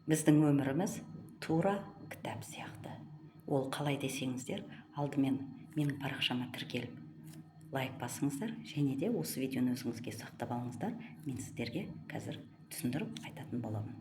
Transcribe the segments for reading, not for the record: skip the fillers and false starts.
Біздің өміріміз тура кітап сияқты. Ол қалай десеңіздер, алдымен менің парақшама тіркеліп лайк басыңыздар, және де осы видеоны өзіңізге сақтап алыңыздар. Мен сіздерге қазір түсіндіріп айтатын боламын.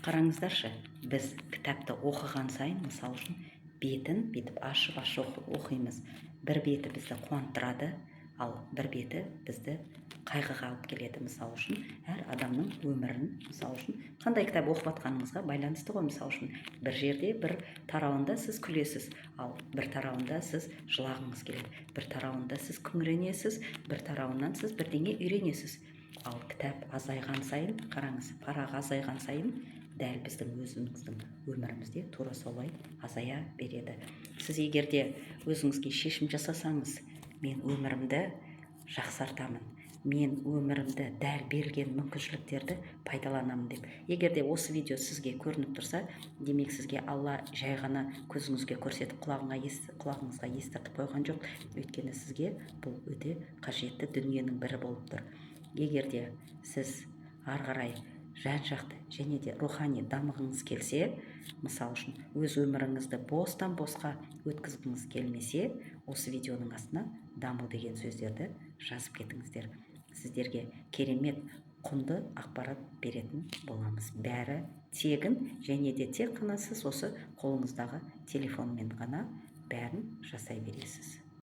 Қараңыздаршы, біз кітапты оқыған сайын, мысал үшін, бетін бүйтіп ашып оқимыз. Бір беті бізді қуантырады, ал бір беті бізді қайғыға алып келеді. Мысал үшін, әр адамның өмірін, мысал үшін, қандай кітап оқып жатқаныңызға байланысты ғой. Мысал үшін, бір жерде бір тарауында сіз күлесіз, ал бір тарауында сіз жылағыңыз келеді, бір тарауында сіз күңіренесіз, бір тарауынан сіз бірдеңе үйренесіз. Ал кітап азайған сайын, қараңыз, парағы азайған сайын, дәл біздің өзіміздің өмірімізде тура солай азая береді. Сіз егерде өзіңізге шешім жасасаңыз, мен өмірімді жақсартамын, мен өмірімді дәл берілген мүмкіншіліктерді пайдаланамын деп. Егерде осы видео сізге көрініп тұрса, демек сізге Алла жай ғана көзіңізге көрсетіп, құлағыңызға естіртіп қойған жоқ. Өйткені сізге бұл өте қажетті дүниенің бірі болып тұр. Егерде сіз ары қарай жан-жақты және де рухани дамығыңыз келсе, мысал үшін, өз өміріңізді бостан босқа өткізгіңіз келмесе, осы видеоның астына даму деген сөздерді жазып кетіңіздер. Сіздерге керемет құнды ақпарат беретін боламыз. Бәрі тегін, және де тек қана сіз осы қолыңыздағы телефонмен ғана бәрін жасай бересіз.